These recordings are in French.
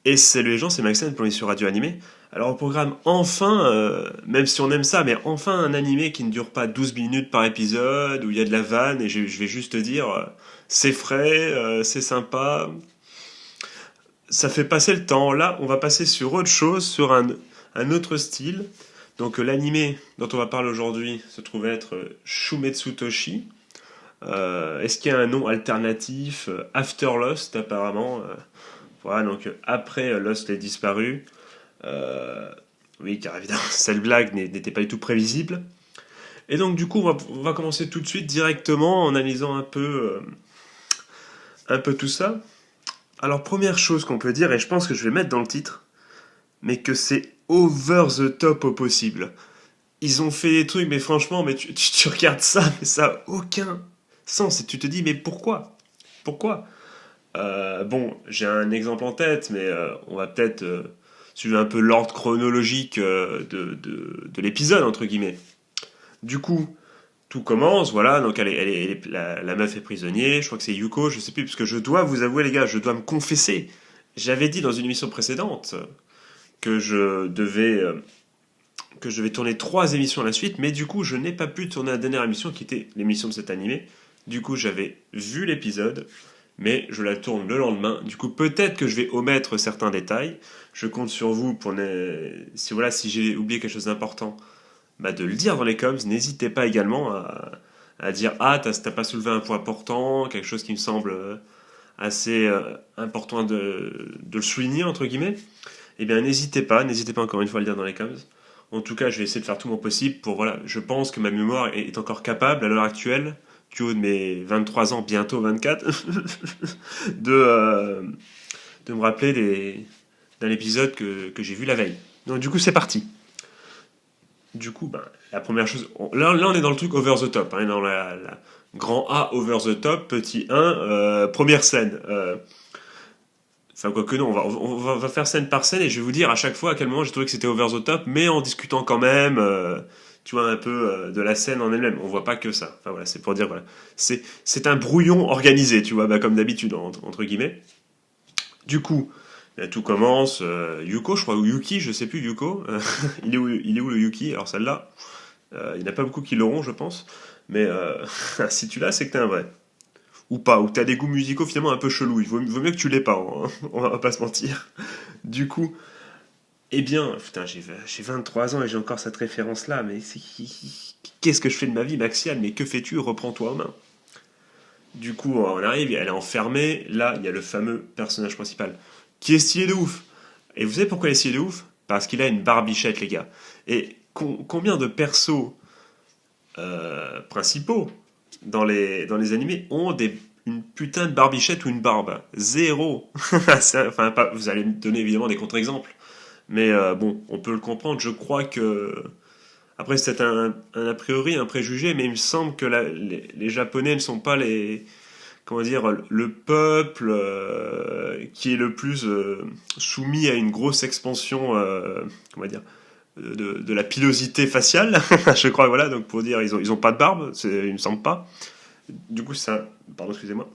Et salut les gens, c'est Maxime pour les sur Radio Animé. Alors au programme, enfin, même si on aime ça, mais enfin un animé qui ne dure pas 12 minutes par épisode, où il y a de la vanne, et je vais juste te dire, c'est frais, c'est sympa, ça fait passer le temps. Là, on va passer sur autre chose, sur un autre style. Donc l'animé dont on va parler aujourd'hui se trouve être Shumetsu Toshi. Est-ce qu'il y a un nom alternatif After Lost apparemment. Voilà, donc après Lost est disparu. Euh, oui, car évidemment, cette blague n'était pas du tout prévisible. Et donc, du coup, on va commencer tout de suite directement en analysant un peu tout ça. Alors, première chose qu'on peut dire, et je pense que je vais mettre dans le titre, mais que c'est over the top au possible. Ils ont fait des trucs, mais franchement, mais tu regardes ça, mais ça n'a aucun sens. Et tu te dis, mais pourquoi? Pourquoi? Bon, j'ai un exemple en tête, mais on va peut-être suivre un peu l'ordre chronologique de l'épisode, entre guillemets. Du coup, tout commence, voilà, donc la meuf est prisonnière, je crois que c'est Yuko, je sais plus, parce que je dois vous avouer, les gars, je dois me confesser. J'avais dit dans une émission précédente que que je devais tourner 3 émissions à la suite, mais du coup, je n'ai pas pu tourner la dernière émission qui était l'émission de cet animé. Du coup, j'avais vu l'épisode, mais je la tourne le lendemain. Du coup, peut-être que je vais omettre certains détails. Je compte sur vous si j'ai oublié quelque chose d'important, bah, de le dire dans les coms. N'hésitez pas également à dire ah t'as pas soulevé un point important, quelque chose qui me semble assez important de le souligner entre guillemets. Eh bien, n'hésitez pas encore une fois à le dire dans les coms. En tout cas, je vais essayer de faire tout mon possible pour voilà. Je pense que ma mémoire est encore capable à l'heure actuelle du haut de mes 23 ans, bientôt 24, de, euh, de me rappeler d'un épisode que j'ai vu la veille. Donc du coup, c'est parti. Du coup, ben, la première chose... Là, on est dans le truc over the top. Hein, dans la grand A over the top, petit 1, première scène. Enfin, quoi que non, on va faire scène par scène et je vais vous dire à chaque fois à quel moment j'ai trouvé que c'était over the top, mais en discutant quand même, tu vois, un peu de la scène en elle-même. On voit pas que ça. Enfin voilà, c'est pour dire, voilà. C'est un brouillon organisé, tu vois, bah, comme d'habitude, entre guillemets. Du coup, là, tout commence. Yuko, je crois, ou Yuki, je sais plus, Yuko. Il est où le Yuki? Alors celle-là, il n'y en a pas beaucoup qui l'auront, je pense. Mais si tu l'as, c'est que t'es un vrai. Ou pas, ou que t'as des goûts musicaux finalement un peu chelous. Vaut mieux que tu l'aies pas, hein. On va pas se mentir. Du coup, eh bien, putain, j'ai 23 ans et j'ai encore cette référence-là, mais qu'est-ce que je fais de ma vie, Maxial? Mais que fais-tu? Reprends-toi en main. Du coup, on arrive, elle est enfermée. Là, il y a le fameux personnage principal qui est stylé de ouf. Et vous savez pourquoi il est stylé de ouf? Parce qu'il a une barbichette, les gars. Et combien de persos principaux dans les animés ont une putain de barbichette ou une barbe? Zéro. Enfin, vous allez me donner évidemment des contre-exemples. Mais bon, on peut le comprendre. Je crois que. Après, c'est un a priori, un préjugé, mais il me semble que les Japonais ne sont pas comment dire, le peuple qui est le plus soumis à une grosse expansion, comment dire, de la pilosité faciale. Je crois, voilà, donc pour dire, ils ont pas de barbe, il me semble pas. Du coup, pardon, excusez-moi.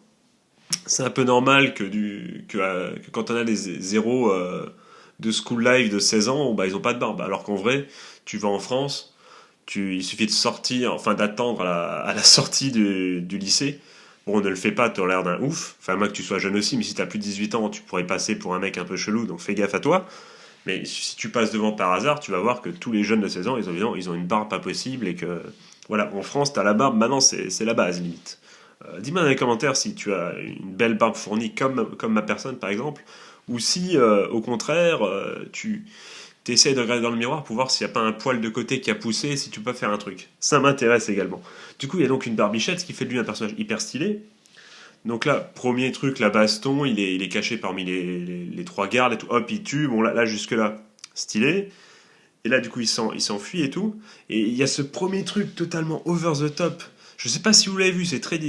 C'est un peu normal que quand on a des zéros de school life de 16 ans, bah, ils ont pas de barbe. Alors qu'en vrai, tu vas en France, il suffit de sortir, enfin d'attendre à la sortie du lycée. Bon, on ne le fait pas, t'as l'air d'un ouf. Enfin, moi que tu sois jeune aussi, mais si t'as plus de 18 ans, tu pourrais passer pour un mec un peu chelou, donc fais gaffe à toi. Mais si tu passes devant par hasard, tu vas voir que tous les jeunes de 16 ans, ils ont une barbe pas possible et que, voilà, en France, t'as la barbe, maintenant c'est la base limite. Dis-moi dans les commentaires si tu as une belle barbe fournie comme ma personne par exemple, ou si au contraire tu essaies de regarder dans le miroir pour voir s'il n'y a pas un poil de côté qui a poussé, si tu peux faire un truc. Ça m'intéresse également. Du coup, il y a donc une barbichette, ce qui fait de lui un personnage hyper stylé. Donc là, premier truc, la baston, il est caché parmi les trois gardes et tout. Hop, il tue. Bon, là jusque-là, stylé. Et là, du coup, il s'enfuit et tout. Et il y a ce premier truc totalement over the top. Je sais pas si vous l'avez vu, c'est très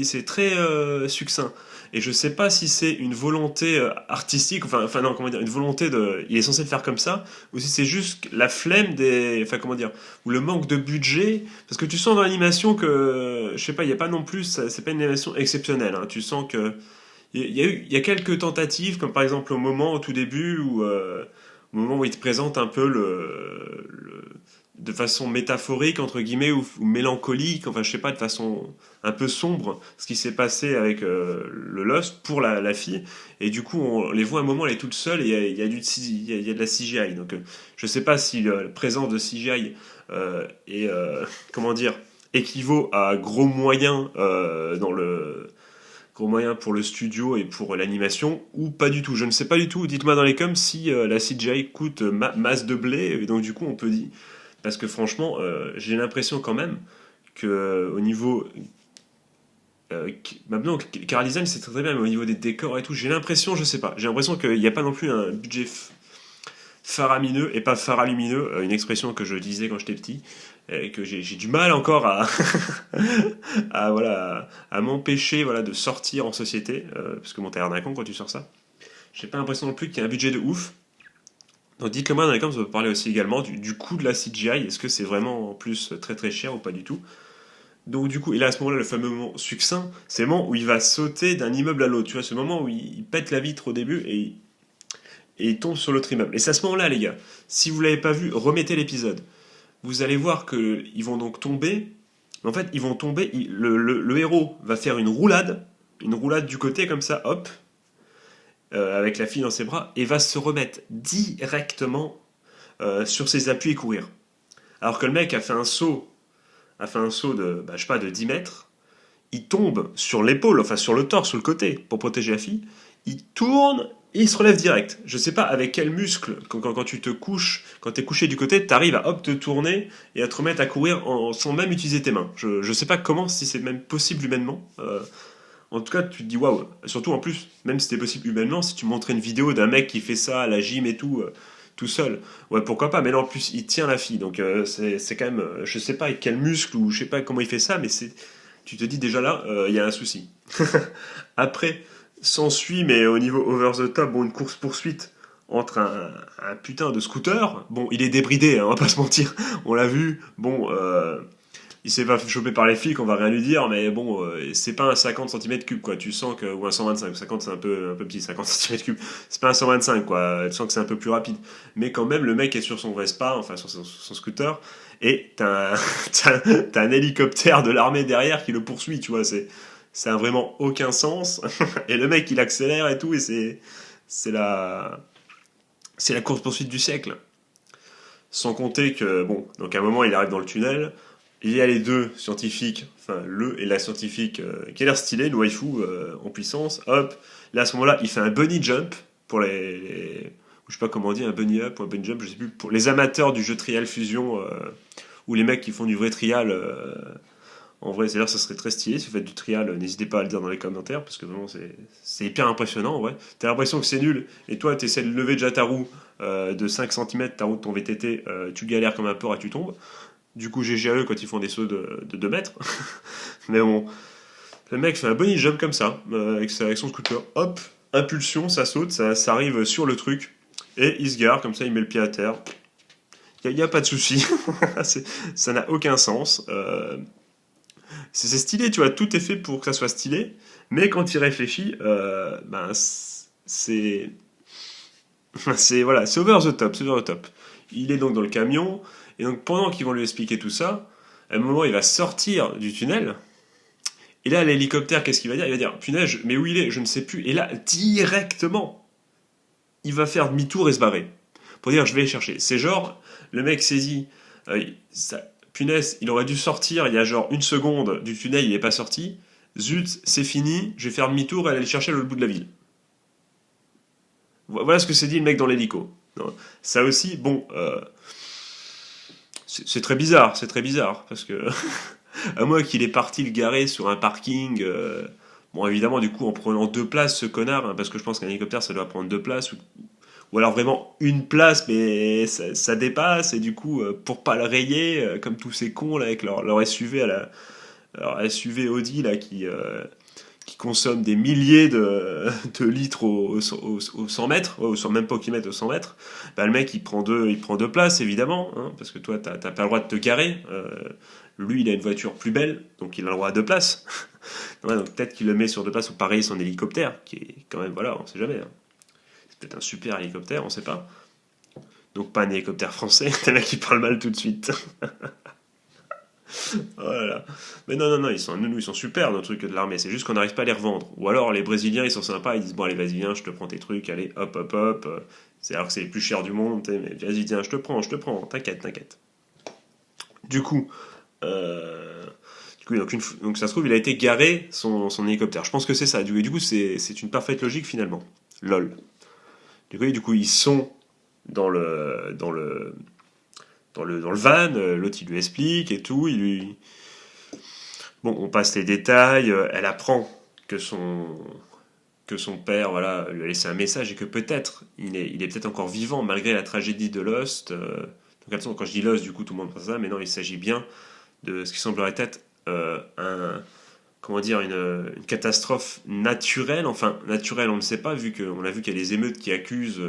succinct. Et je sais pas si c'est une volonté artistique, enfin non, comment dire, une volonté il est censé le faire comme ça, ou si c'est juste la flemme enfin comment dire, ou le manque de budget, parce que tu sens dans l'animation que, je sais pas, il y a pas non plus, c'est pas une animation exceptionnelle, hein. Tu sens que il y a quelques tentatives, comme par exemple au tout début, au moment où il te présente un peu de façon métaphorique, entre guillemets, ou mélancolique, enfin je sais pas, de façon un peu sombre, ce qui s'est passé avec le Lost pour la fille. Et du coup, on les voit un moment, elle est toute seule et il y a de la CGI. Donc je sais pas si la présence de CGI est, comment dire, équivaut à gros moyens gros moyens pour le studio et pour l'animation, ou pas du tout. Je ne sais pas du tout. Dites-moi dans les coms si la CGI coûte masse de blé, et donc du coup on peut dire. Parce que franchement, j'ai l'impression quand même que au niveau. Maintenant, Car Design c'est très bien, mais au niveau des décors et tout, j'ai l'impression, je sais pas, j'ai l'impression qu'il n'y a pas non plus un budget faramineux et pas faralumineux, une expression que je disais quand j'étais petit, et que j'ai du mal encore voilà, à m'empêcher voilà, de sortir en société, parce que bon, t'as l'air d'un con quand tu sors ça. J'ai pas l'impression non plus qu'il y ait un budget de ouf. Donc dites-le moi dans les commentaires, on peut parler aussi également du coût de la CGI, est-ce que c'est vraiment en plus très très cher ou pas du tout. Donc du coup, et là à ce moment-là, le fameux moment succinct, c'est le moment où il va sauter d'un immeuble à l'autre, tu vois, ce moment où il pète la vitre au début et il tombe sur l'autre immeuble. Et c'est à ce moment-là, les gars, si vous l'avez pas vu, remettez l'épisode. Vous allez voir qu'ils vont donc tomber. En fait, ils vont tomber. Le héros va faire une roulade du côté comme ça, hop, avec la fille dans ses bras, et va se remettre directement sur ses appuis et courir. Alors que le mec a fait un saut de, bah, je sais pas, de 10 mètres. Il tombe sur l'épaule, enfin sur le torse, sur le côté, pour protéger la fille. Il tourne et il se relève direct. Je sais pas avec quel muscle, quand tu te couches, quand t'es couché du côté, t'arrives à hop te tourner et à te remettre à courir sans même utiliser tes mains. Je sais pas comment, si c'est même possible humainement. En tout cas, tu te dis waouh. Surtout en plus, même si c'était possible humainement, si tu montrais une vidéo d'un mec qui fait ça à la gym et tout seul, ouais pourquoi pas. Mais là en plus, il tient la fille, donc c'est quand même, je sais pas avec quel muscle ou je sais pas comment il fait ça, mais tu te dis déjà là, il y a un souci. Après, s'ensuit, mais au niveau over the top, bon, une course-poursuite entre un putain de scooter. Bon, il est débridé, hein, on va pas se mentir, on l'a vu. Bon, il s'est pas fait choper par les flics, on va rien lui dire, mais bon, c'est pas un 50 cm3, quoi. Tu sens que, ou un 125, 50 c'est un peu petit, 50 cm3, c'est pas un 125, quoi. Tu sens que c'est un peu plus rapide. Mais quand même, le mec est sur son Vespa, enfin sur son scooter, et t'as un hélicoptère de l'armée derrière qui le poursuit, tu vois. Ça a vraiment aucun sens. Et le mec, il accélère et tout, et c'est la course-poursuite du siècle. Sans compter que, bon, donc à un moment, il arrive dans le tunnel. Il y a les deux scientifiques, enfin le et la scientifique qui a l'air stylé, le waifu en puissance. Hop, là à ce moment-là, il fait un bunny jump pour je sais pas comment on dit, un bunny up ou un bunny jump, je sais plus, pour les amateurs du jeu Trial Fusion ou les mecs qui font du vrai trial. En vrai, c'est-à-dire ça serait très stylé. Si vous faites du trial, n'hésitez pas à le dire dans les commentaires parce que vraiment c'est hyper impressionnant. Ouais. T'as l'impression que c'est nul et toi tu essaies de lever déjà ta roue de 5 cm, ta roue de ton VTT, tu galères comme un porc et tu tombes. Du coup, GG à eux quand ils font des sauts de 2 mètres. Mais bon, le mec fait un bunny jump comme ça, avec son scooter. Hop, impulsion, ça saute, ça arrive sur le truc. Et il se gare, comme ça, il met le pied à terre. Il n'y a pas de souci. Ça n'a aucun sens. C'est stylé, tu vois, tout est fait pour que ça soit stylé. Mais quand il réfléchit, ben, c'est. Voilà, c'est over the top, c'est over the top. Il est donc dans le camion. Et donc pendant qu'ils vont lui expliquer tout ça, à un moment il va sortir du tunnel. Et là l'hélicoptère, qu'est-ce qu'il va dire? Il va dire punaise, mais où il est? Je ne sais plus. Et là directement, il va faire demi-tour et se barrer. Pour dire je vais les chercher. C'est genre, le mec saisit, punaise, il aurait dû sortir il y a genre une seconde du tunnel, il n'est pas sorti. Zut, c'est fini, je vais faire demi-tour et aller le chercher à l'autre bout de la ville. Voilà ce que s'est dit le mec dans l'hélico. Ça aussi, bon, c'est très bizarre, parce que à moins qu'il ait parti le garer sur un parking, bon évidemment du coup en prenant 2 places ce connard, hein, parce que je pense qu'un hélicoptère ça doit prendre 2 places, ou alors vraiment une place mais ça dépasse, et du coup pour pas le rayer, comme tous ces cons là avec leur SUV leur SUV Audi là qui qui consomme des milliers de litres au 100 mètres, même pas au kilomètre, au 100 mètres, bah, le mec il prend deux places évidemment, hein, parce que toi t'as pas le droit de te garer. Lui il a une voiture plus belle, donc il a le droit à deux places. Ouais, donc peut-être qu'il le met sur deux places ou pareil son hélicoptère, qui est quand même, voilà, on sait jamais. Hein. C'est peut-être un super hélicoptère, on sait pas. Donc pas un hélicoptère français, t'as mec qui parle mal tout de suite. Voilà. Mais non, nous, ils sont super, nos trucs de l'armée. C'est juste qu'on n'arrive pas à les revendre. Ou alors, les Brésiliens, ils sont sympas, ils disent, bon, allez, vas-y, viens, je te prends tes trucs, allez, hop, hop, hop. C'est alors que c'est les plus cher du monde, mais vas-y, tiens, je te prends, t'inquiète. Du coup, donc ça se trouve, il a été garé, son hélicoptère. Je pense que c'est ça. Du coup, c'est une parfaite logique, finalement. Lol. Du coup, ils sont dans le van, l'autre il lui explique et tout, Bon, on passe les détails, elle apprend que son père, voilà, lui a laissé un message et que peut-être, il est peut-être encore vivant malgré la tragédie de Lost. Donc attention, quand je dis Lost, du coup tout le monde pense ça, mais non, il s'agit bien de ce qui semblerait être comment dire, une catastrophe naturelle, enfin naturelle on ne sait pas, vu qu'on a vu qu'il y a des émeutes qui accusent...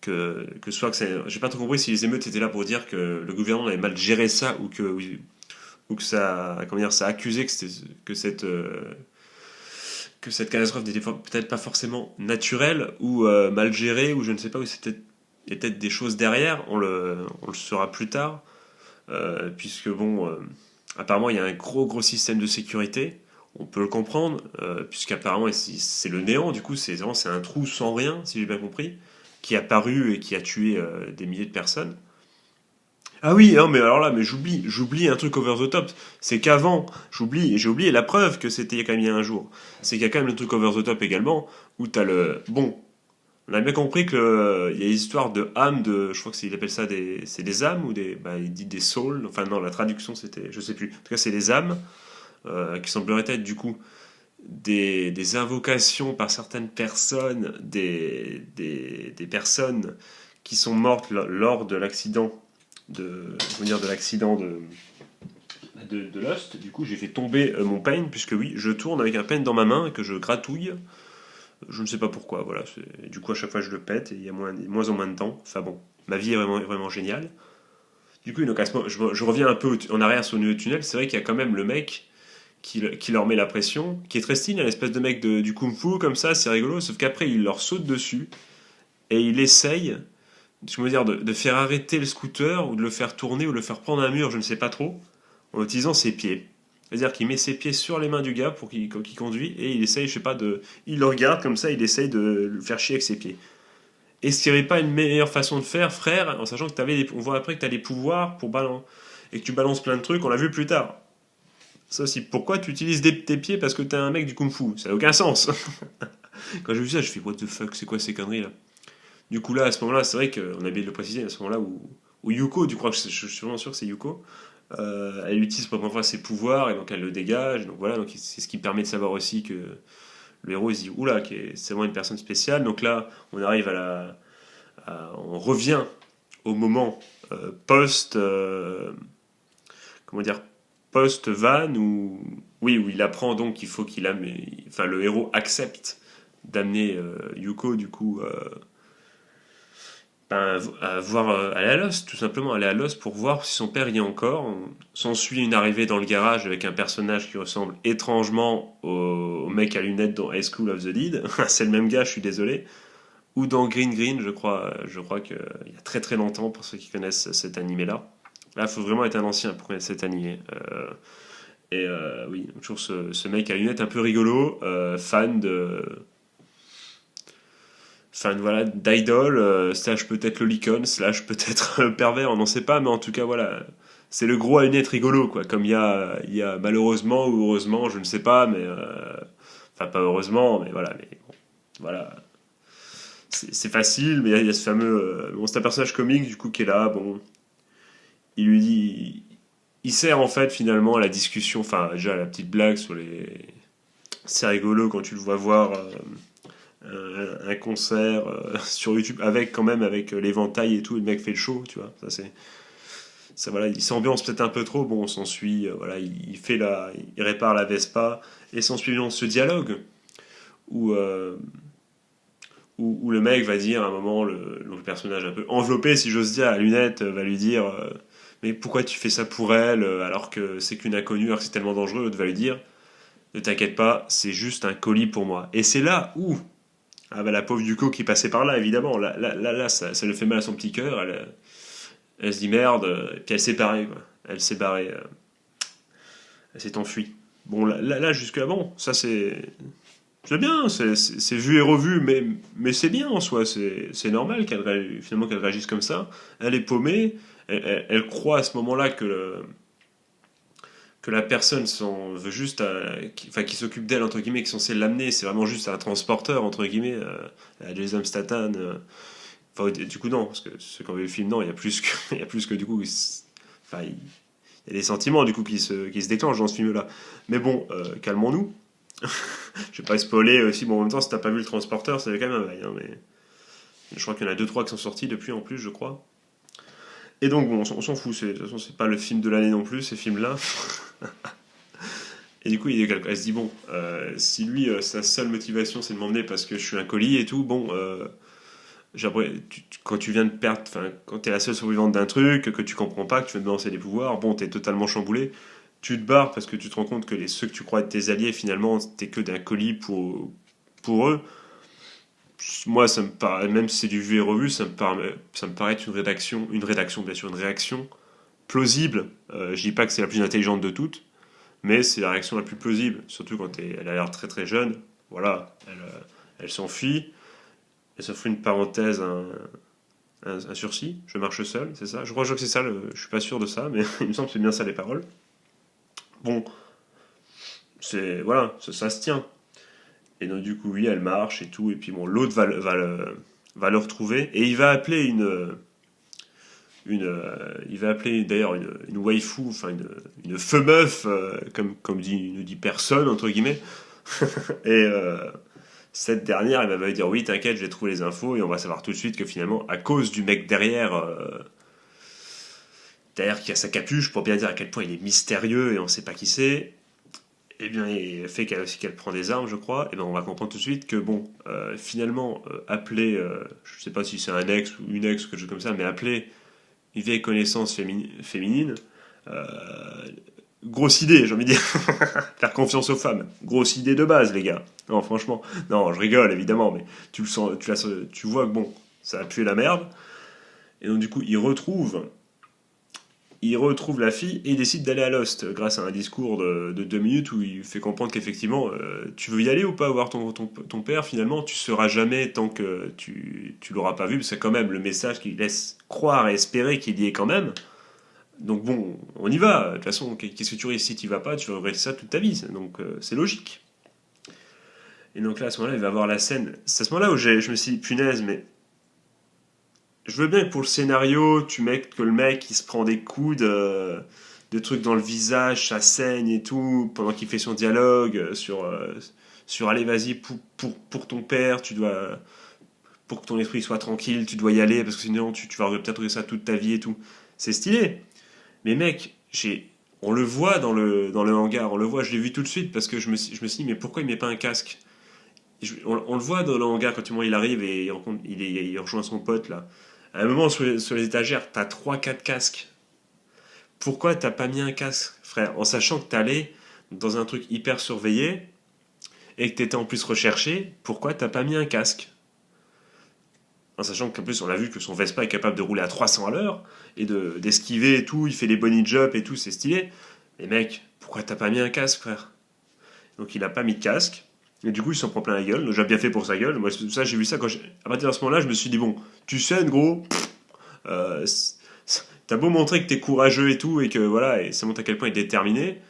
que soit que c'est, j'ai pas trop compris si les émeutes étaient là pour dire que le gouvernement avait mal géré ça ou que ça, comment dire, ça accusait que cette catastrophe n'était peut-être pas forcément naturelle ou mal gérée ou je ne sais pas, où c'était il y a peut-être des choses derrière, on le saura plus tard, puisque bon, apparemment il y a un gros système de sécurité, on peut le comprendre, puisqu'apparemment c'est le néant, du coup c'est un trou sans rien, si j'ai bien compris, qui est apparu et qui a tué des milliers de personnes. Ah oui, non, mais alors là, mais j'oublie un truc over the top. C'est qu'avant, j'ai oublié la preuve que c'était quand même il y a un jour. C'est qu'il y a quand même le truc over the top également, où t'as bon, on a bien compris que il y a l'histoire de âmes, je crois que il appelle ça c'est des âmes ou il dit des souls. Enfin non, la traduction c'était, je sais plus. En tout cas, c'est des âmes qui sembleraient être du coup des invocations par certaines personnes, des personnes qui sont mortes lors de l'accident de Lost. Du coup, j'ai fait tomber mon pen, puisque oui, je tourne avec un pen dans ma main et que je gratouille. Je ne sais pas pourquoi, voilà. Du coup, à chaque fois, je le pète et il y a moins en moins de temps. Enfin bon, ma vie est vraiment géniale. Du coup, donc, je reviens un peu en arrière sur le tunnel. C'est vrai qu'il y a quand même le mec qui leur met la pression, qui est très stylé, un espèce de mec du kung-fu comme ça, c'est rigolo, sauf qu'après il leur saute dessus et il essaye, je veux dire, de faire arrêter le scooter ou de le faire tourner ou de le faire prendre un mur, je ne sais pas trop, en utilisant ses pieds. C'est-à-dire qu'il met ses pieds sur les mains du gars pour qu'il conduit et il essaye, je sais pas, il le regarde comme ça, il essaye de le faire chier avec ses pieds. Est-ce qu'il n'y avait pas une meilleure façon de faire, frère, en sachant que on voit après que tu as des pouvoirs pour balancer et que tu balances plein de trucs, on l'a vu plus tard. Ça aussi, pourquoi tu utilises tes pieds parce que t'es un mec du kung-fu? Ça n'a aucun sens. Quand j'ai vu ça, je fais what the fuck, c'est quoi ces conneries là? Du coup là, à ce moment-là, c'est vrai qu'on a oublié de le préciser, à ce moment-là où Yuko, tu crois que je suis vraiment sûr que c'est Yuko, elle utilise pour la première fois ses pouvoirs et donc elle le dégage. Donc voilà, donc c'est ce qui permet de savoir aussi que le héros il se dit oula, c'est vraiment une personne spéciale. Donc là, on arrive on revient au moment post, comment dire, post-van où il apprend donc qu'il faut enfin le héros accepte d'amener Yuko du coup aller à Lost, tout simplement aller à Lost pour voir si son père y est encore. S'ensuit une arrivée dans le garage avec un personnage qui ressemble étrangement au mec à lunettes dans High School of the Dead. C'est le même gars, je suis désolé. Ou dans Green, je crois qu'il y a très très longtemps, pour ceux qui connaissent cet animé-là. Là, il faut vraiment être un ancien pour connaître cet animé. Oui, toujours ce mec à lunettes un peu rigolo, fan voilà, d'idol, slash peut-être lolicon, slash peut-être pervers, on n'en sait pas, mais en tout cas, voilà. C'est le gros à lunettes rigolo, quoi. Comme il y a malheureusement ou heureusement, je ne sais pas, mais. Enfin, pas heureusement, mais voilà. Mais bon, voilà. C'est facile, mais il y a ce fameux. Bon, c'est un personnage comique, du coup, qui est là, bon. Il lui dit. Il sert en fait finalement à la discussion, enfin déjà à la petite blague sur les. C'est rigolo quand tu le vois voir un concert sur YouTube avec l'éventail et tout, et le mec fait le show, tu vois. Ça ça, voilà, il s'ambiance peut-être un peu trop. Bon, on s'ensuit, voilà, il répare la Vespa, et s'ensuit ce dialogue où, où le mec va dire à un moment, le personnage un peu enveloppé, si j'ose dire, à Lunette, va lui dire mais pourquoi tu fais ça pour elle alors que c'est qu'une inconnue, alors que c'est tellement dangereux. L'autre va lui dire ne t'inquiète pas, c'est juste un colis pour moi. Et c'est là où ah bah, la pauvre Yuko qui passait par là, évidemment, là ça lui fait mal à son petit cœur. Elle se dit merde, et puis elle s'est barrée, quoi. Elle s'est barrée, elle s'est enfuie. Bon, jusque-là, bon, ça c'est bien, c'est vu et revu, mais c'est bien en soi, c'est normal finalement qu'elle réagisse comme ça. Elle est paumée, elle croit à ce moment-là que la personne veut juste, qui s'occupe d'elle, entre guillemets, qui est censé l'amener, c'est vraiment juste un transporteur, entre guillemets, à Jason Statham. Enfin, du coup, non, parce que ceux qui ont vu le film, non, il y a plus que, il y a plus que du coup, enfin, il y a des sentiments du coup qui se déclenchent dans ce film-là. Mais bon, calmons-nous. Je vais pas spoiler aussi. Bon, en même temps, si t'as pas vu le transporteur, ça fait quand même un bail. Hein, mais je crois qu'il y en a 2-3 qui sont sortis depuis en plus, je crois. Et donc, bon, on s'en fout. De toute façon, c'est pas le film de l'année non plus, ces films-là. Et du coup, elle se dit bon, si lui, sa seule motivation, c'est de m'emmener parce que je suis un colis et tout, bon. Quand tu viens de perdre, enfin, quand t'es la seule survivante d'un truc, que tu comprends pas, que tu viens de lancer des pouvoirs, bon, t'es totalement chamboulé. Tu te barres parce que tu te rends compte que ceux que tu crois être tes alliés, finalement, t'es que d'un colis pour eux. Moi, ça me paraît, même si c'est du vu et revu, ça me paraît être bien sûr, une réaction plausible. Je dis pas que c'est la plus intelligente de toutes, mais c'est la réaction la plus plausible, surtout quand elle a l'air très très jeune. Voilà, elle s'enfuit, elle s'offre une parenthèse, un sursis, je marche seul, c'est ça. Je crois que c'est ça, je suis pas sûr de ça, mais il me semble que c'est bien ça les paroles. Bon, voilà, ça se tient. Et donc du coup, oui, elle marche et tout, et puis bon, l'autre va le retrouver, et il va appeler il va appeler d'ailleurs une waifu, enfin une feu meuf, comme ne dit personne entre guillemets. Et cette dernière, elle va lui dire oui, t'inquiète, je vais trouver les infos, et on va savoir tout de suite que finalement, à cause du mec derrière qui a sa capuche, pour bien dire à quel point il est mystérieux et on sait pas qui c'est, et bien, il fait qu'elle prend des armes, je crois, et bien on va comprendre tout de suite que, bon, finalement, appeler, je sais pas si c'est un ex ou une ex ou quelque chose comme ça, mais appeler une vieille connaissance féminine, euh, grosse idée, j'ai envie de dire. Faire confiance aux femmes. Grosse idée de base, les gars. Non, franchement, non, je rigole, évidemment, mais tu le sens, tu vois que, bon, ça a pué la merde, et donc, du coup, il retrouve la fille et il décide d'aller à Lost grâce à un discours de 2 minutes où il fait comprendre qu'effectivement, tu veux y aller ou pas voir ton père, finalement, tu seras jamais tant que tu l'auras pas vu, parce que c'est quand même le message qui laisse croire et espérer qu'il y est quand même. Donc bon, on y va. De toute façon, qu'est-ce que tu risques si tu y vas pas, tu vas regretter ça toute ta vie. Donc c'est logique. Et donc là, à ce moment-là, il va voir la scène. C'est à ce moment-là où je me suis dit, punaise, mais je veux bien que pour le scénario, que le mec il se prend des coups de trucs dans le visage, ça saigne et tout, pendant qu'il fait son dialogue sur allez, vas-y, pour ton père, pour que ton esprit soit tranquille, tu dois y aller, parce que sinon tu vas peut-être regarder ça toute ta vie et tout. C'est stylé. Mais mec, on le voit dans le hangar, on le voit, je l'ai vu tout de suite, parce que je me suis dit, mais pourquoi il met pas un casque? On le voit dans le hangar quand il arrive et il rejoint son pote là. À un moment sur les étagères, t'as 3-4 casques. Pourquoi t'as pas mis un casque, frère? En sachant que t'allais dans un truc hyper surveillé et que t'étais en plus recherché, pourquoi t'as pas mis un casque? En sachant qu'en plus on a vu que son Vespa est capable de rouler à 300 à l'heure et d'esquiver et tout, il fait des bunny jumps et tout, c'est stylé. Mais mec, pourquoi t'as pas mis un casque, frère? Donc il a pas mis de casque. Et du coup, il s'en prend plein la gueule. J'ai bien fait pour sa gueule. Moi, ça, j'ai vu ça à partir de ce moment-là, je me suis dit, bon, tu saignes, gros. Euh, T'as beau montrer que t'es courageux et tout, et que voilà, et ça montre à quel point il est déterminé.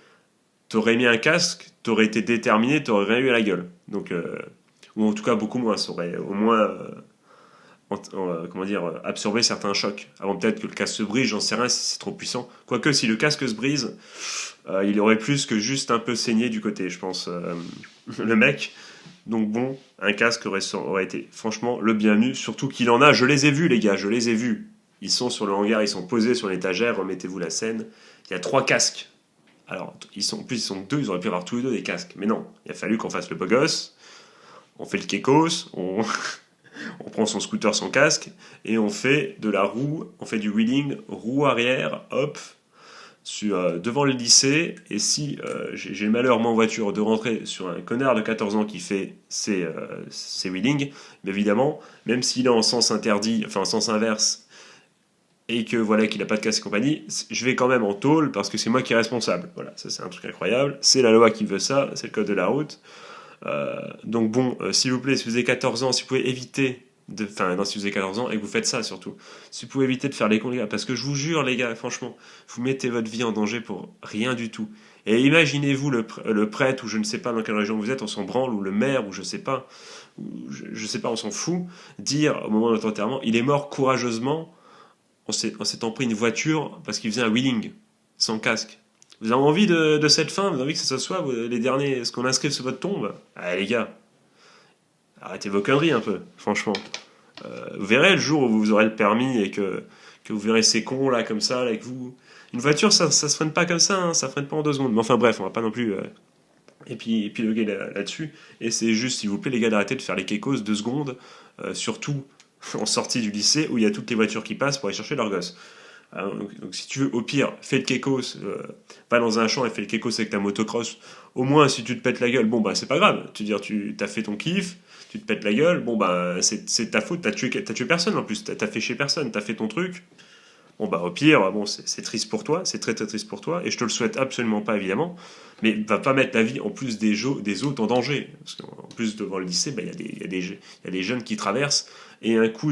T'aurais mis un casque, t'aurais été déterminé, t'aurais rien eu à la gueule. Donc, ou en tout cas, beaucoup moins. Ça aurait au moins, comment dire, absorbé certains chocs. Avant peut-être que le casque se brise, j'en sais rien si c'est trop puissant. Quoique, si le casque se brise, il aurait plus que juste un peu saigné du côté, je pense, le mec. Donc bon, un casque aurait été franchement le bienvenu, surtout qu'il en a, je les ai vus les gars, je les ai vus. Ils sont sur le hangar, ils sont posés sur l'étagère, remettez-vous la scène. Il y a 3 casques. Alors, en plus, ils sont 2, ils auraient pu avoir tous les 2 des casques. Mais non, il a fallu qu'on fasse le beau gosse, on fait le kekos, on prend son scooter, son casque, et on fait de la roue, on fait du wheeling, roue arrière, hop, devant le lycée, et si j'ai le malheur, moi en voiture, de rentrer sur un connard de 14 ans qui fait ses wheeling, mais évidemment, même s'il est en sens interdit, enfin en sens inverse, et que voilà qu'il n'a pas de casque et compagnie, je vais quand même en tôle parce que c'est moi qui est responsable. Voilà, ça c'est un truc incroyable, c'est la loi qui veut ça, c'est le code de la route. Donc bon, s'il vous plaît, si vous avez 14 ans, si vous pouvez éviter enfin, non, si vous avez 14 ans et que vous faites ça surtout. Si vous pouvez éviter de faire les cons, les gars, parce que je vous jure, les gars, franchement, vous mettez votre vie en danger pour rien du tout. Et imaginez-vous le prêtre, ou je ne sais pas dans quelle région vous êtes, on s'en branle, ou le maire, ou je sais pas, je sais pas, on s'en fout, dire au moment de notre enterrement, il est mort courageusement en s'étant pris une voiture parce qu'il faisait un wheeling, sans casque. Vous avez envie de cette fin? Vous avez envie que ce soit les derniers, ce qu'on inscrive sur votre tombe? Ah les gars, arrêtez vos conneries un peu, franchement. Vous verrez le jour où vous aurez le permis et que vous verrez ces cons là comme ça, là, avec vous. Une voiture, ça se freine pas comme ça, hein, ça freine pas en 2 secondes. Mais enfin bref, on va pas non plus épiloguer là-dessus. Et c'est juste, s'il vous plaît les gars, d'arrêter de faire les kékos 2 secondes, surtout en sortie du lycée où il y a toutes les voitures qui passent pour aller chercher leurs gosses. Donc si tu veux, au pire, fais le kekos, va dans un champ et fais le kekos avec ta motocross. Au moins, si tu te pètes la gueule, bon bah c'est pas grave. Tu veux dire, tu as fait ton kiff, tu te pètes la gueule, bon bah c'est ta faute, t'as tué personne en plus, t'as fait chez personne, t'as fait ton truc. Bon bah au pire, bon c'est triste pour toi, c'est très très triste pour toi, et je te le souhaite absolument pas évidemment, mais va pas mettre la vie en plus des autres en danger. Parce qu'en plus devant le lycée, bah, il y a des jeunes qui traversent, et un coup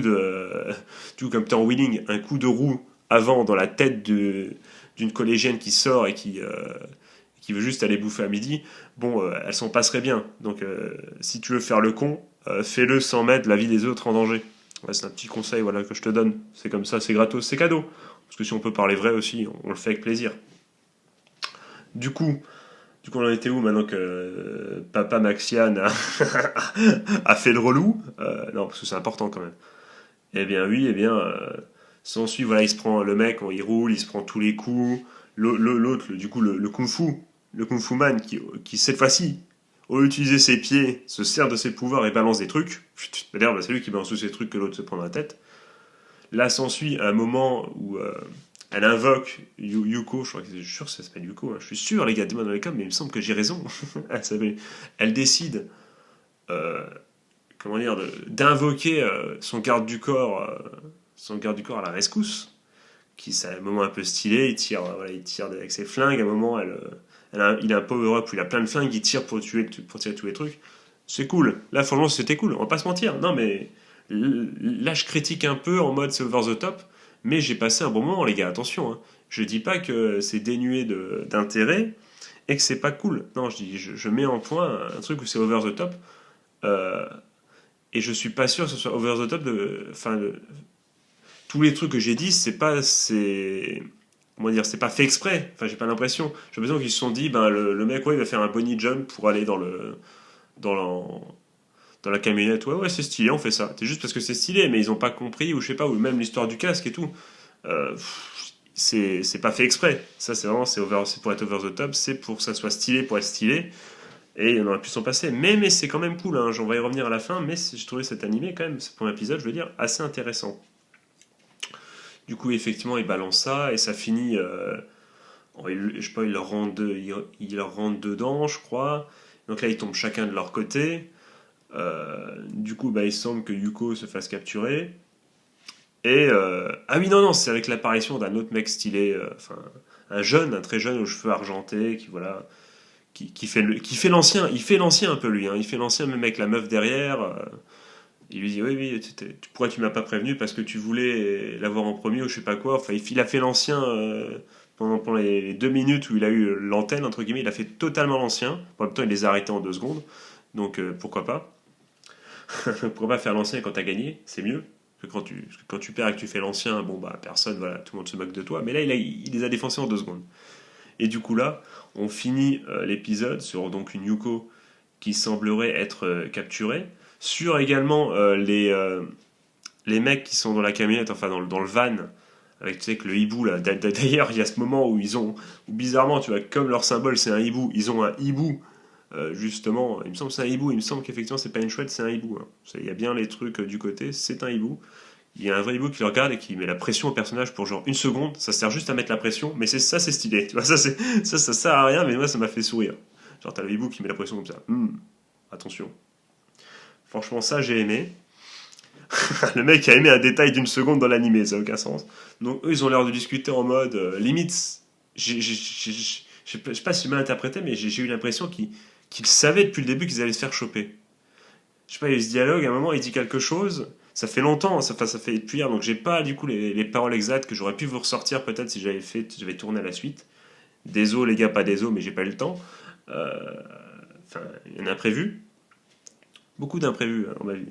tout comme t'es en wheeling, un coup de roue avant dans la tête d'une collégienne qui sort et qui veut juste aller bouffer à midi, bon, elle s'en passerait bien. Donc si tu veux faire le con, fais-le sans mettre la vie des autres en danger. Ouais, c'est un petit conseil voilà, que je te donne. C'est comme ça, c'est gratos, c'est cadeau. Parce que si on peut parler vrai aussi, on le fait avec plaisir. Du coup on en était où maintenant que Papa Maxiane a fait le relou? Non, parce que c'est important quand même. Eh bien oui, s'ensuit, voilà, il se prend le mec, il roule, il se prend tous les coups. L'autre, du coup, le kung fu man, qui cette fois-ci, au lieu d'utiliser ses pieds, se sert de ses pouvoirs et balance des trucs. D'ailleurs, bah, c'est lui qui balance tous ces trucs que l'autre se prend dans la tête. Là s'ensuit un moment où elle invoque Yuko, je suis sûr que ça s'appelle Yuko, hein. Je suis sûr, les gars, dis-moi dans les com, mais il me semble que j'ai raison. Elle décide, comment dire, d'invoquer son garde du corps à la rescousse, qui c'est un moment un peu stylé, il tire avec ses flingues, à un moment il a un power-up où il a plein de flingues, il tire pour tirer tous les trucs. C'est cool. Là, franchement, c'était cool. On va pas se mentir. Non, mais là, je critique un peu en mode c'est over the top, mais j'ai passé un bon moment, les gars. Attention, hein. Je dis pas que c'est dénué d'intérêt et que c'est pas cool. Non, je mets en point un truc où c'est over the top. Et je suis pas sûr que ce soit over the top tous les trucs que j'ai dit, c'est pas fait exprès. Enfin, j'ai pas l'impression. J'ai l'impression qu'ils se sont dit, ben le mec, ouais, il va faire un bunny jump pour aller dans la camionnette. Ouais, c'est stylé, on fait ça. C'est juste parce que c'est stylé, mais ils ont pas compris, ou je sais pas, ou même l'histoire du casque et tout. C'est pas fait exprès. Ça, c'est pour être over the top, c'est pour que ça soit stylé pour être stylé. Et on aurait pu s'en passer. Mais c'est quand même cool, hein. J'en vais y revenir à la fin, mais j'ai trouvé cet animé quand même, ce premier épisode, je veux dire, assez intéressant. Du coup, effectivement, il balance ça, et ça finit... je sais pas, ils leur rentrent dedans, je crois. Donc là, ils tombent chacun de leur côté. Du coup, il semble que Yuko se fasse capturer. Et... ah oui, non, c'est avec l'apparition d'un autre mec stylé, un très jeune aux cheveux argentés, qui fait l'ancien. Il fait l'ancien un peu, lui. Hein. Il fait l'ancien, même avec la meuf derrière. Il lui dit, oui, pourquoi tu m'as pas prévenu? Parce que tu voulais l'avoir en premier ou je sais pas quoi. Enfin, il a fait l'ancien pendant les 2 minutes où il a eu l'antenne, entre guillemets. Il a fait totalement l'ancien. En même temps, il les a arrêtés en 2 secondes. Donc, pourquoi pas? Pourquoi pas faire l'ancien quand t'as gagné? C'est mieux. Parce que quand tu perds et que tu fais l'ancien, bon, personne, voilà, tout le monde se moque de toi. Mais là, il les a défoncés en 2 secondes. Et du coup, là, on finit l'épisode sur donc une Yuko qui semblerait être capturée. Sur également les mecs qui sont dans la camionnette, enfin dans le van, avec tu sais que le hibou là. D'ailleurs, il y a ce moment où où bizarrement, tu vois, comme leur symbole c'est un hibou, ils ont un hibou. Justement, il me semble que c'est un hibou, il me semble qu'effectivement c'est pas une chouette, c'est un hibou. Hein. Il y a bien les trucs du côté, c'est un hibou. Il y a un vrai hibou qui le regarde et qui met la pression au personnage pour genre une seconde, ça sert juste à mettre la pression, mais c'est stylé, tu vois, ça sert à rien, mais moi ça m'a fait sourire. Genre t'as le hibou qui met la pression comme ça. Attention. Franchement ça j'ai aimé. Le mec a aimé un détail d'une seconde dans l'animé, ça n'a aucun sens. Donc eux ils ont l'air de discuter en mode limite, je sais pas si j'ai mal interprété, mais j'ai eu l'impression qu'ils savaient depuis le début qu'ils allaient se faire choper. Je sais pas, il y a eu ce dialogue, à un moment il dit quelque chose, ça fait longtemps, ça fait depuis hier, donc j'ai pas du coup les paroles exactes que j'aurais pu vous ressortir peut-être si j'avais tourné à la suite. Désolé les gars, pas désolé, mais j'ai pas eu le temps. Enfin, il y a un imprévu. Beaucoup d'imprévus dans ma vie.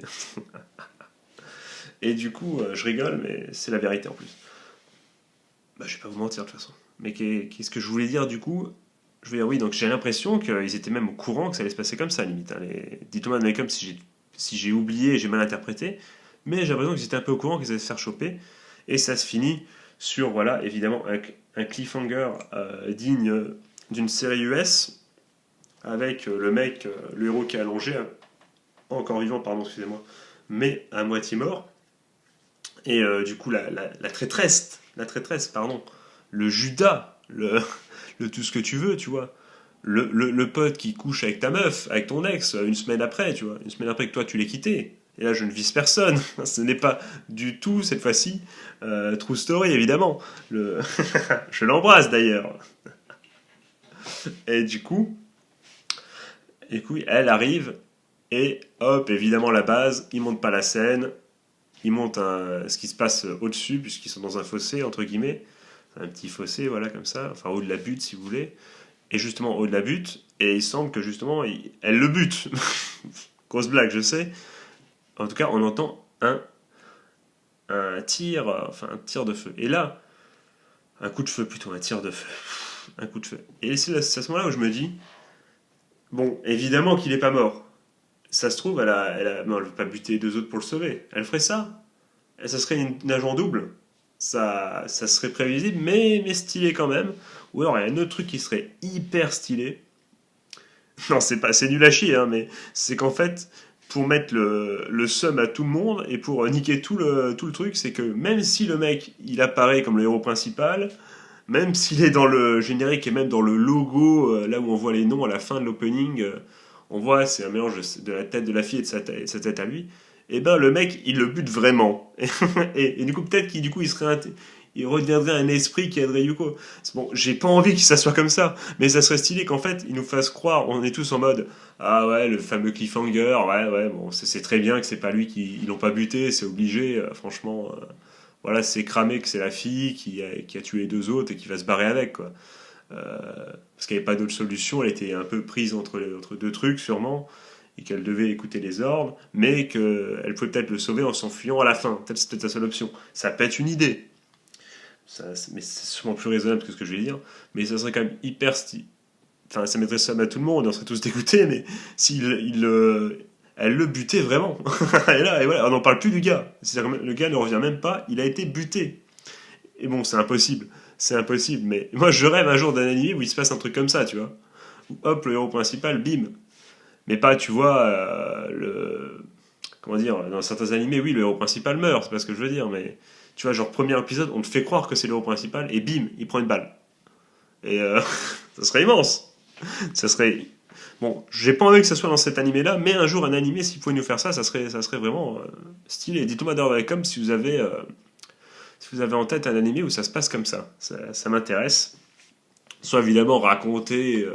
Et du coup, je rigole, mais c'est la vérité en plus. Bah, je vais pas vous mentir de toute façon. Mais qu'est-ce que je voulais dire du coup? Je veux dire, oui, donc j'ai l'impression qu'ils étaient même au courant que ça allait se passer comme ça, limite. Hein. Dites-moi dans les com si j'ai oublié et j'ai mal interprété, mais j'ai l'impression qu'ils étaient un peu au courant qu'ils allaient se faire choper. Et ça se finit sur, voilà, évidemment, un cliffhanger digne d'une série US, avec le mec, le héros qui est allongé, encore vivant, pardon, excusez-moi, mais à moitié mort. Et du coup, la traîtresse, pardon, le Judas, le tout ce que tu veux, tu vois. Le pote qui couche avec ta meuf, avec ton ex, une semaine après, tu vois. Une semaine après que toi, tu l'aies quitté. Et là, je ne vise personne. Ce n'est pas du tout, cette fois-ci, true story, évidemment. Je l'embrasse, d'ailleurs. Et du coup, elle arrive, et hop, évidemment, la base, il monte pas la scène, il monte ce qui se passe au-dessus, puisqu'ils sont dans un fossé, entre guillemets. Un petit fossé, voilà, comme ça. Enfin, haut de la butte, si vous voulez. Et justement, haut de la butte. Et il semble que, justement, elle le bute. Grosse blague, je sais. En tout cas, on entend un tir, enfin, un tir de feu. Et là, un coup de feu, plutôt, un tir de feu. Un coup de feu. Et c'est à ce moment-là où je me dis, bon, évidemment qu'il n'est pas mort. Ça se trouve, non, elle ne veut pas buter les deux autres pour le sauver. Elle ferait ça. Et ça serait une agent double. Ça serait prévisible, mais stylé quand même. Ou alors il y a un autre truc qui serait hyper stylé. Non, c'est nul à chier, hein, mais c'est qu'en fait, pour mettre le seum à tout le monde et pour niquer tout le truc, c'est que même si le mec il apparaît comme le héros principal, même s'il est dans le générique et même dans le logo, là où on voit les noms à la fin de l'opening, on voit c'est un mélange de la tête de la fille et de sa tête à lui. Et ben le mec il le bute vraiment. Et du coup peut-être qu'il du coup il redeviendrait un esprit qui aiderait Yuko. Bon, j'ai pas envie que ça soit comme ça, mais ça serait stylé qu'en fait il nous fasse croire, on est tous en mode ah ouais le fameux cliffhanger, ouais bon c'est très bien que c'est pas lui ils l'ont pas buté, c'est obligé, franchement. Voilà, c'est cramé que c'est la fille qui a tué les deux autres et qui va se barrer avec, quoi. Parce qu'il n'y avait pas d'autre solution, elle était un peu prise entre deux trucs, sûrement, et qu'elle devait écouter les ordres, mais qu'elle pouvait peut-être le sauver en s'enfuyant à la fin. Peut-être c'est peut-être sa seule option. Ça peut être une idée. Mais c'est sûrement plus raisonnable que ce que je vais dire. Mais ça serait quand même hyper stylé. Enfin, ça mettrait ça à tout le monde, on serait tous dégoûtés, mais elle le butait vraiment. Et voilà, on n'en parle plus du gars. Le gars ne revient même pas, il a été buté. Et bon, c'est impossible. C'est impossible, mais moi je rêve un jour d'un anime où il se passe un truc comme ça, tu vois. Où hop, le héros principal, bim. Mais pas, tu vois, comment dire, dans certains animés, oui, le héros principal meurt, c'est pas ce que je veux dire, mais tu vois, genre premier épisode, on te fait croire que c'est le héros principal, et bim, il prend une balle. Et ça serait immense. Ça serait. Bon, j'ai pas envie que ça soit dans cet animé-là, mais un jour, un animé, s'il pouvait nous faire ça, ça serait vraiment stylé. Dites-moi dans la com si vous avez en tête un animé où ça se passe comme ça. Ça m'intéresse. Soit évidemment raconter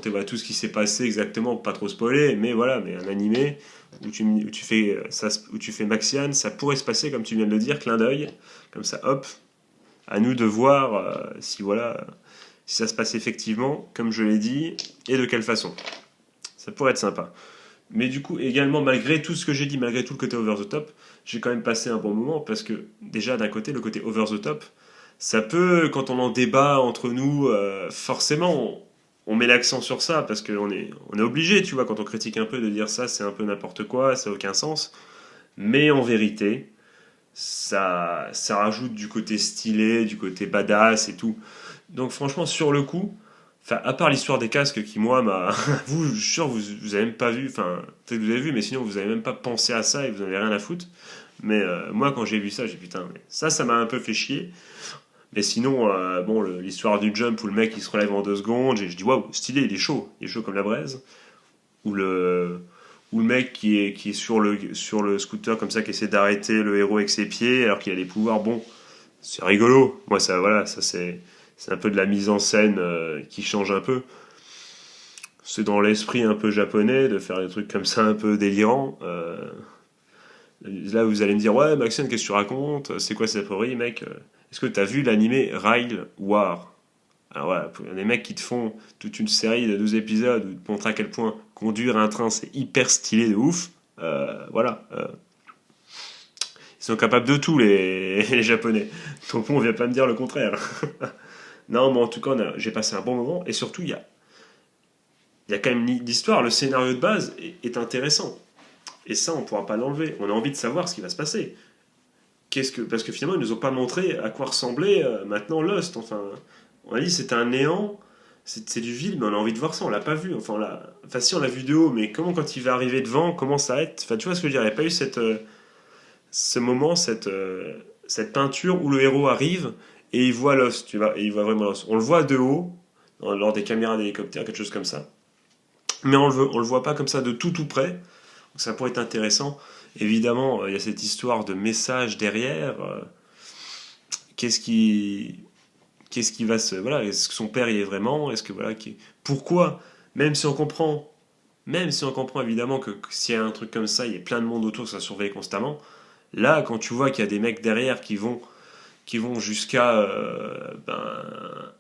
voilà, tout ce qui s'est passé exactement, pour pas trop spoiler, mais voilà, mais un animé où tu fais Maxian, ça pourrait se passer, comme tu viens de le dire, clin d'œil, comme ça, hop, à nous de voir si ça se passe effectivement, comme je l'ai dit, et de quelle façon. Ça pourrait être sympa. Mais du coup, également, malgré tout ce que j'ai dit, malgré tout le côté over the top, j'ai quand même passé un bon moment, parce que déjà, d'un côté, le côté over the top, ça peut, quand on en débat entre nous, forcément, on met l'accent sur ça, parce qu'on est obligé, tu vois, quand on critique un peu, de dire ça, c'est un peu n'importe quoi, ça n'a aucun sens. Mais en vérité, ça rajoute du côté stylé, du côté badass et tout. Donc franchement, sur le coup, enfin, à part l'histoire des casques qui, moi, m'a. Vous, je suis sûr, vous avez même pas vu, enfin, peut-être que vous avez vu, mais sinon, vous avez même pas pensé à ça et vous n'avez rien à foutre. Mais moi, quand j'ai vu ça, j'ai dit, putain, mais ça m'a un peu fait chier. Mais sinon, bon, l'histoire du jump où le mec il se relève en 2 secondes, je dis, waouh, stylé, il est chaud comme la braise. Ou le mec qui est sur le scooter comme ça, qui essaie d'arrêter le héros avec ses pieds alors qu'il a des pouvoirs, bon, c'est rigolo. Moi, ça, voilà, ça c'est un peu de la mise en scène qui change un peu. C'est dans l'esprit un peu japonais de faire des trucs comme ça un peu délirants. Là, vous allez me dire, ouais, Maxime, qu'est-ce que tu racontes? C'est quoi cette théorie, mec? Est-ce que t'as vu l'animé Rail War? Alors voilà, il y a des mecs qui te font toute une série de 12 épisodes où ils te montrent à quel point conduire un train c'est hyper stylé de ouf. Voilà. Ils sont capables de tout, les Japonais. Donc on vient pas me dire le contraire. Non, mais en tout cas, j'ai passé un bon moment. Et surtout, il y a quand même l'histoire. Le scénario de base est intéressant. Et ça, on ne pourra pas l'enlever. On a envie de savoir ce qui va se passer. Parce que finalement, ils nous ont pas montré à quoi ressemblait maintenant Lost. Enfin, on a dit c'est un néant, c'est du vide, mais on a envie de voir ça. On l'a pas vu. Enfin, si on l'a vu de haut, mais comment quand il va arriver devant, comment ça va être? Enfin, tu vois ce que je veux dire? Il n'y a pas eu ce moment, cette peinture où le héros arrive et il voit Lost, tu vois, et il voit vraiment Lost. On le voit de haut, lors des caméras d'hélicoptère, quelque chose comme ça. Mais on le voit pas comme ça de tout près. Donc ça pourrait être intéressant. Évidemment, il y a cette histoire de message derrière. Qu'est-ce qui, qu'est-ce qui va se, voilà, est-ce que son père y est vraiment? Est-ce que voilà, pourquoi? Même si on comprend, même si on comprend évidemment que s'il y a un truc comme ça, il y a plein de monde autour, ça surveille constamment. Là, quand tu vois qu'il y a des mecs derrière qui vont jusqu'à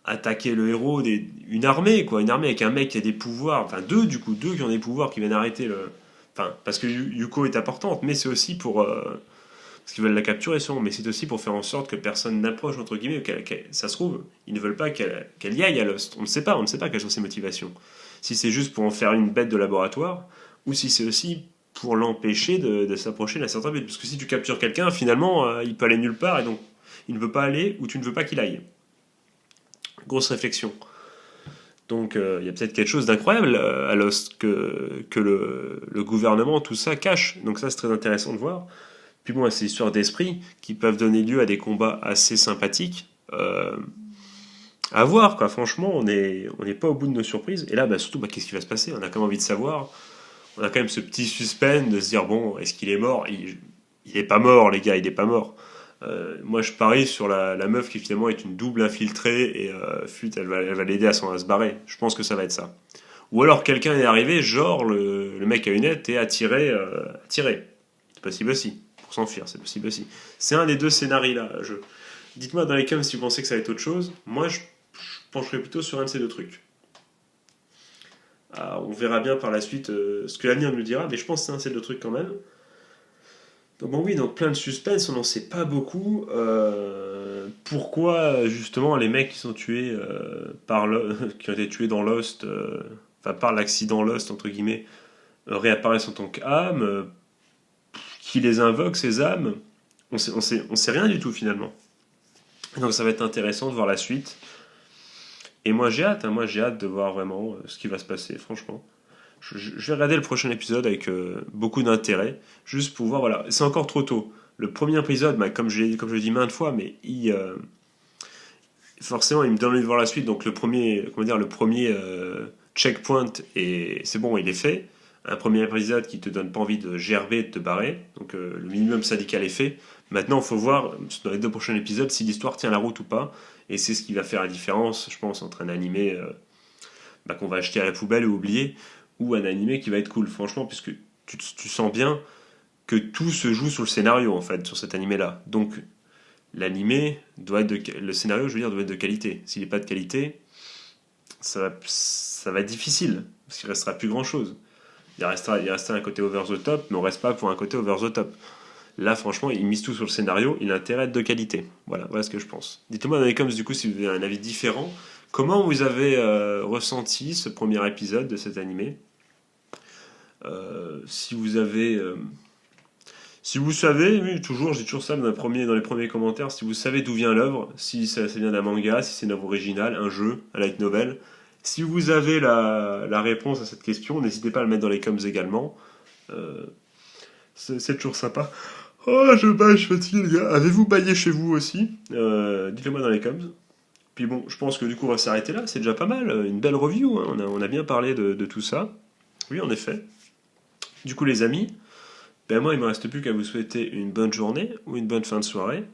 attaquer le héros, une armée, quoi, une armée avec un mec qui a des pouvoirs, enfin deux qui ont des pouvoirs qui viennent arrêter le. Enfin, parce que Yuko est importante, mais c'est aussi parce qu'ils veulent la capturer, sûrement, mais c'est aussi pour faire en sorte que personne n'approche, entre guillemets, ça se trouve, ils ne veulent pas qu'elle y aille à Lost. On ne sait pas quelles sont ses motivations. Si c'est juste pour en faire une bête de laboratoire, ou si c'est aussi pour l'empêcher de s'approcher d'un certain but. Parce que si tu captures quelqu'un, finalement, il peut aller nulle part, et donc il ne veut pas aller où tu ne veux pas qu'il aille. Grosse réflexion. Donc il y a peut-être quelque chose d'incroyable à Lost que le gouvernement, tout ça, cache. Donc ça, c'est très intéressant de voir. Puis bon, ces histoires d'esprit qui peuvent donner lieu à des combats assez sympathiques. À voir, quoi. Franchement, on n'est pas au bout de nos surprises. Et là, surtout, qu'est-ce qui va se passer? On a quand même envie de savoir. On a quand même ce petit suspense de se dire, bon, est-ce qu'il est mort? Il est pas mort, les gars, il est pas mort. Moi, je parie sur la meuf qui finalement est une double infiltrée et elle va l'aider à se barrer. Je pense que ça va être ça. Ou alors quelqu'un est arrivé, genre le mec a une aide et a tiré. C'est possible aussi. Pour s'enfuir, c'est possible aussi. C'est un des deux scénarios là. Dites-moi dans les coms si vous pensez que ça va être autre chose. Moi, je pencherais plutôt sur un de ces deux trucs. Alors, on verra bien par la suite ce que l'avenir nous dira, mais je pense que c'est un de ces deux trucs quand même. Donc bon oui, donc plein de suspense, on n'en sait pas beaucoup. Pourquoi justement les mecs qui sont tués qui ont été tués dans Lost, enfin par l'accident Lost entre guillemets, réapparaissent en tant qu'âmes, qui les invoque ces âmes, on sait rien du tout finalement. Donc ça va être intéressant de voir la suite. Et moi j'ai hâte, de voir vraiment ce qui va se passer, franchement. Je vais regarder le prochain épisode avec beaucoup d'intérêt, juste pour voir, voilà, c'est encore trop tôt. Le premier épisode, comme je l'ai dit maintes fois, mais forcément, il me donne envie de voir la suite. Donc le premier, checkpoint, et c'est bon, il est fait. Un premier épisode qui te donne pas envie de gerber et de te barrer. Donc le minimum syndical est fait. Maintenant, il faut voir dans les 2 prochains épisodes si l'histoire tient la route ou pas. Et c'est ce qui va faire la différence, je pense, entre un animé qu'on va acheter à la poubelle ou oublier, ou un animé qui va être cool, franchement, puisque tu sens bien que tout se joue sur le scénario, en fait, sur cet animé-là. Donc, le scénario, je veux dire, doit être de qualité. S'il n'est pas de qualité, ça va être difficile, parce qu'il ne restera plus grand-chose. Il restera un côté over the top, mais on ne reste pas pour un côté over the top. Là, franchement, il mise tout sur le scénario, il a intérêt à être de qualité. Voilà ce que je pense. Dites-moi dans les commentaires, du coup, si vous avez un avis différent. Comment vous avez ressenti ce premier épisode de cet animé? Si vous avez Si vous savez, oui, toujours, j'ai toujours ça dans les premiers commentaires, si vous savez d'où vient l'œuvre, si ça vient d'un manga, si c'est une œuvre originale, un jeu, un light novel, si vous avez la réponse à cette question, n'hésitez pas à le mettre dans les coms également. Euh, c'est toujours sympa. Oh, je baille, je fatigue, les gars. Avez-vous baillé chez vous aussi? Dites-le moi dans les coms. Puis bon, je pense que du coup, on va s'arrêter là. C'est déjà pas mal. Une belle review, hein. On a bien parlé de tout ça. Oui, en effet. Du coup, les amis, ben moi, il me reste plus qu'à vous souhaiter une bonne journée ou une bonne fin de soirée.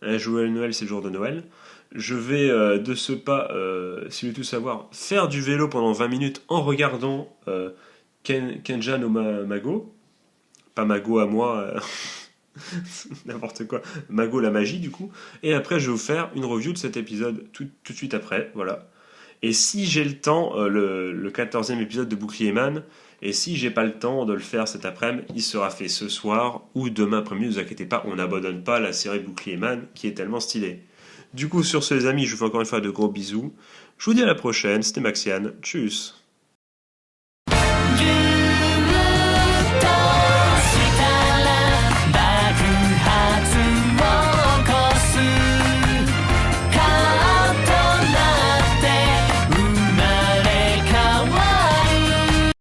Un joyeux Noël, c'est le jour de Noël. Je vais de ce pas, si vous voulez tout savoir, faire du vélo pendant 20 minutes en regardant Kenja no Mago. Pas Mago à moi, n'importe quoi. Mago la magie, du coup. Et après, je vais vous faire une review de cet épisode tout de suite après. Voilà. Et si j'ai le temps, le 14e épisode de Bouclier Man, et si j'ai pas le temps de le faire cet après-midi, il sera fait ce soir ou demain après-midi, ne vous inquiétez pas, on n'abandonne pas la série Bouclier Man qui est tellement stylée. Du coup, sur ce les amis, je vous fais encore une fois de gros bisous. Je vous dis à la prochaine, c'était Maxiane, tchuss.